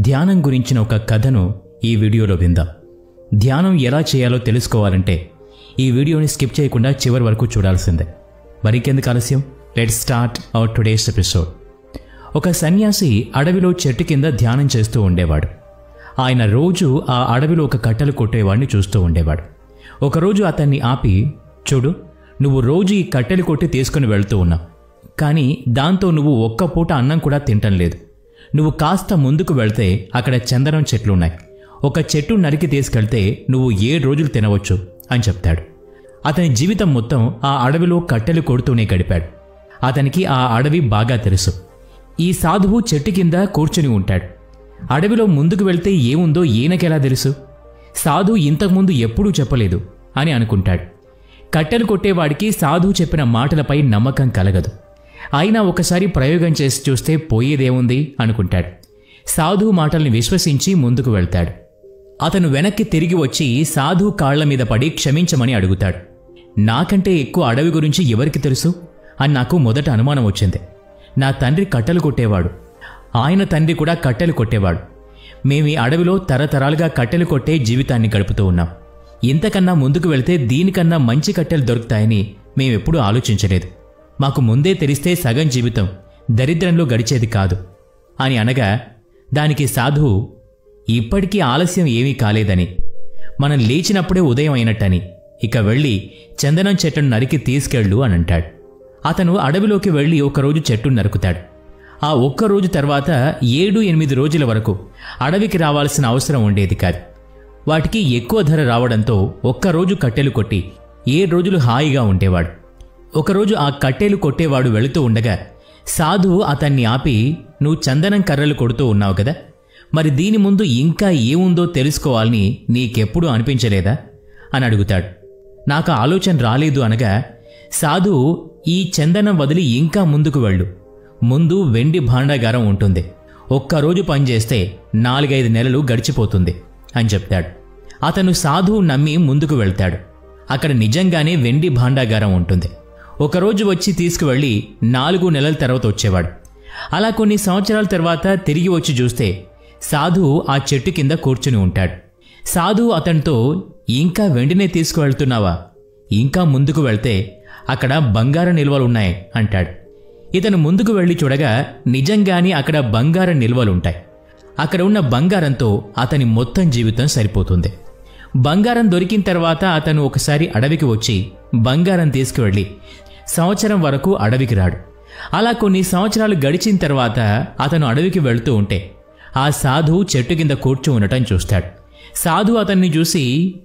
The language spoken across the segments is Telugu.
ధ్యానం గురించిన ఒక కథను ఈ వీడియోలో విందాం. ధ్యానం ఎలా చేయాలో తెలుసుకోవాలంటే ఈ వీడియోని స్కిప్ చేయకుండా చివరి వరకు చూడాల్సిందే. మరికెందుకు ఆలస్యం, let's start our today's episode. ఒక సన్యాసి అడవిలో చెట్టు కింద ధ్యానం చేస్తూ ఉండేవాడు. ఆయన రోజు ఆ అడవిలో ఒక కట్టెలు కొట్టేవాడిని చూస్తూ ఉండేవాడు. ఒకరోజు అతన్ని ఆపి, చూడు, నువ్వు రోజు ఈ కట్టెలు కొట్టి తీసుకుని వెళ్తూ ఉన్నావు, కానీ దాంతో నువ్వు ఒక్క పూట అన్నం కూడా తింటం లేదు. నువ్వు కాస్త ముందుకు వెళ్తే అక్కడ చందనం చెట్లున్నాయి. ఒక చెట్టు నరికి తీసుకెళ్తే నువ్వు 7 రోజులు తినవచ్చు అని చెప్తాడు. అతని జీవితం మొత్తం ఆ అడవిలో కట్టెలు కొడుతూనే గడిపాడు. అతనికి ఆ అడవి బాగా తెలుసు. ఈ సాధువు చెట్టు కింద కూర్చుని ఉంటాడు. అడవిలో ముందుకు వెళ్తే ఏముందో ఈయనకెలా తెలుసు? సాధువు ఇంతకుముందు ఎప్పుడూ చెప్పలేదు అని అనుకుంటాడు. కట్టెలు కొట్టేవాడికి సాధువు చెప్పిన మాటలపై నమ్మకం కలగదు. అయినా ఒకసారి ప్రయోగం చేసి చూస్తే పోయేదేముంది అనుకుంటాడు. సాధువు మాటల్ని విశ్వసించి ముందుకు వెళ్తాడు. అతను వెనక్కి తిరిగి వచ్చి సాధువు కాళ్ల మీద పడి క్షమించమని అడుగుతాడు. నాకంటే ఎక్కువ అడవి గురించి ఎవరికి తెలుసు అని నాకు మొదట అనుమానం వచ్చింది. నా తండ్రి కట్టెలు కొట్టేవాడు, ఆయన తండ్రి కూడా కట్టెలు కొట్టేవాడు. మేము ఈ అడవిలో తరతరాలుగా కట్టెలు కొట్టే జీవితాన్ని గడుపుతూ ఉన్నాం. ఇంతకన్నా ముందుకు వెళితే దీనికన్నా మంచి కట్టెలు దొరుకుతాయని మేమెప్పుడూ ఆలోచించలేదు. మాకు ముందే తెలిస్తే సగం జీవితం దరిద్రంలో గడిచేది కాదు అని అనగా, దానికి సాధువు, ఇప్పటికీ ఆలస్యం ఏమీ కాలేదని, మనం లేచినప్పుడే ఉదయం అయినట్టని, ఇక వెళ్ళి చందనం చెట్టును నరికి తీసుకెళ్ళు అని అంటాడు. అతను అడవిలోకి వెళ్ళి ఒకరోజు చెట్టును నరుకుతాడు. ఆ ఒక్కరోజు తర్వాత 7-8 రోజుల వరకు అడవికి రావాల్సిన అవసరం ఉండేది కాదు. వాటికి ఎక్కువ ధర రావడంతో ఒక్కరోజు కట్టెలు కొట్టి 7 రోజులు హాయిగా ఉండేవాడు. ఒకరోజు ఆ కట్టెలు కొట్టేవాడు వెళుతూ ఉండగా సాధువు అతన్ని ఆపి, నువ్వు చందనం కర్రలు కొడుతూ ఉన్నావు కదా, మరి దీని ముందు ఇంకా ఏముందో తెలుసుకోవాలని నీకెప్పుడూ అనిపించలేదా అని అడుగుతాడు. నాకు ఆలోచన రాలేదు అనగా, సాధువు, ఈ చందనం వదిలి ఇంకా ముందుకు వెళ్ళు, ముందు వెండి భాండాగారం ఉంటుంది, ఒక్కరోజు పనిచేస్తే 4-5 నెలలు గడిచిపోతుంది అని చెప్తాడు. అతను సాధువు నమ్మి ముందుకు వెళ్తాడు. అక్కడ నిజంగానే వెండి భాండాగారం ఉంటుంది. ఒకరోజు వచ్చి తీసుకువెళ్ళి 4 నెలల తర్వాత వచ్చేవాడు. అలా కొన్ని సంవత్సరాల తర్వాత తిరిగి వచ్చి చూస్తే సాధువు ఆ చెట్టు కింద కూర్చుని ఉంటాడు. సాధువు అతనితో, ఇంకా వెండినే తీసుకువెళ్తున్నావా? ఇంకా ముందుకు వెళ్తే అక్కడ బంగారం నిల్వలున్నాయి అంటాడు. ఇతను ముందుకు వెళ్ళి చూడగా నిజంగానే అక్కడ బంగారం నిల్వలుంటాయి. అక్కడ ఉన్న బంగారంతో అతని మొత్తం జీవితం సరిపోతుంది. బంగారం దొరికిన తర్వాత అతను ఒకసారి అడవికి వచ్చి బంగారం తీసుకువెళ్ళి సంవత్సరం వరకు అడవికి రాడు. అలా కొన్ని సంవత్సరాలు గడిచిన తర్వాత అతను అడవికి వెళుతూ ఉంటే ఆ సాధువు చెట్టు కింద కూర్చో ఉండటం చూస్తాడు. సాధువు అతన్ని చూసి,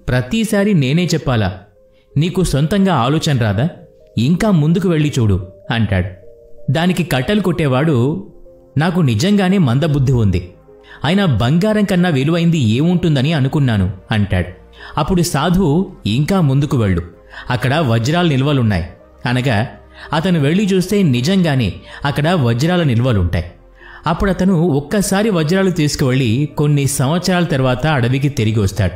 ప్రతిసారి నేనే చెప్పాలా? నీకు సొంతంగా ఆలోచన రాదా? ఇంకా ముందుకు వెళ్ళి చూడు అంటాడు. దానికి కట్టెలు కొట్టేవాడు, నాకు నిజంగానే మందబుద్ధి ఉంది, అయినా బంగారం కన్నా విలువైంది ఏముంటుందని అనుకున్నాను అంటాడు. అప్పుడు సాధువు, ఇంకా ముందుకు వెళ్ళు, అక్కడ వజ్రాల నిల్వలున్నాయి అనగా అతను వెళ్ళి చూస్తే నిజంగానే అక్కడ వజ్రాల నిల్వలుంటాయి. అప్పుడు అతను ఒక్కసారి వజ్రాలు తీసుకువెళ్ళి కొన్ని సంవత్సరాల తర్వాత అడవికి తిరిగి వస్తాడు.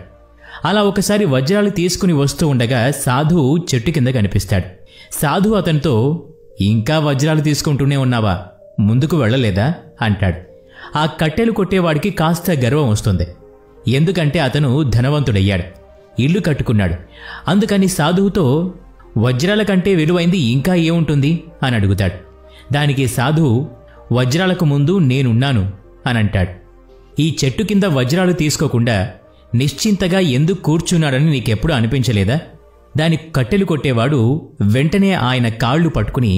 అలా ఒకసారి వజ్రాలు తీసుకుని వస్తూ ఉండగా సాధువు చెట్టు కింద కనిపిస్తాడు. సాధువు అతనితో, ఇంకా వజ్రాలు తీసుకుంటూనే ఉన్నావా, ముందుకు వెళ్ళలేదా అంటాడు. ఆ కట్టెలు కొట్టేవాడికి కాస్త గర్వం వస్తుంది. ఎందుకంటే అతను ధనవంతుడయ్యాడు, ఇల్లు కట్టుకున్నాడు. అందుకని సాధువుతో, వజ్రాల కంటే విలువైంది ఇంకా ఏముంటుంది అని అడుగుతాడు. దానికి సాధువు, వజ్రాలకు ముందు నేనున్నాను అని అంటాడు. ఈ చెట్టు కింద వజ్రాలు తీసుకోకుండా నిశ్చింతగా ఎందుకు కూర్చున్నాడని నీకెప్పుడు అనిపించలేదా? దాని కట్టెలు కొట్టేవాడు వెంటనే ఆయన కాళ్ళు పట్టుకుని,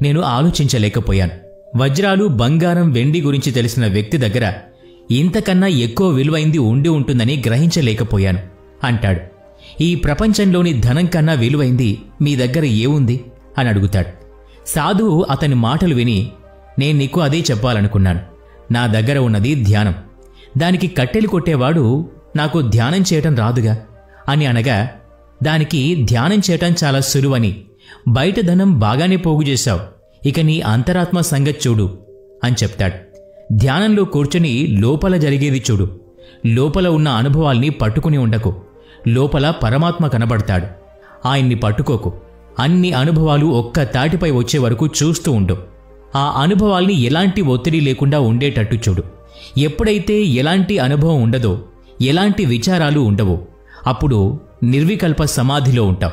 నేను ఆలోచించలేకపోయాను, వజ్రాలు, బంగారం, వెండి గురించి తెలిసిన వ్యక్తి దగ్గర ఇంతకన్నా ఎక్కువ విలువైంది ఉండి ఉంటుందని గ్రహించలేకపోయాను అంటాడు. ఈ ప్రపంచంలోని ధనం కన్నా విలువైంది మీ దగ్గర ఏముంది అని అడుగుతాడు. సాధువు అతని మాటలు విని, నేను నీకు అదే చెప్పాలనుకున్నాను, నా దగ్గర ఉన్నది ధ్యానం, దానికి కట్టెలు కొట్టేవాడు, నాకు ధ్యానం చేయటం రాదుగా అని అనగా, దానికి ధ్యానం చేయటం చాలా సులువని, బయట ధనం బాగానే పోగు చేశావు, ఇక నీ అంతరాత్మ సంగతి చూడు అని చెప్తాడు. ధ్యానంలో కూర్చొని లోపల జరిగేది చూడు, లోపల ఉన్న అనుభవాల్ని పట్టుకుని ఉండకు, లోపల పరమాత్మ కనబడతాడు, ఆయన్ని పట్టుకోకు, అన్ని అనుభవాలు ఒక్క తాటిపై వచ్చే వరకు చూస్తూ ఉండు, ఆ అనుభవాల్ని ఎలాంటి ఒత్తిడి లేకుండా ఉండేటట్టు చూడు, ఎప్పుడైతే ఎలాంటి అనుభవం ఉండదో, ఎలాంటి విచారాలు ఉండవో, అప్పుడు నిర్వికల్ప సమాధిలో ఉంటాం.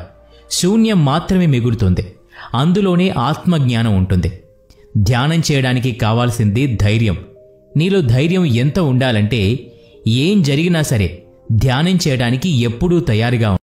శూన్యం మాత్రమే మిగులుతుంది. అందులోనే ఆత్మజ్ఞానం ఉంటుంది. ధ్యానం చేయడానికి కావాల్సింది ధైర్యం. నీలో ధైర్యం ఎంత ఉండాలంటే ఏం జరిగినా సరే ధ్యానం చేయడానికి ఎప్పుడూ తయారుగా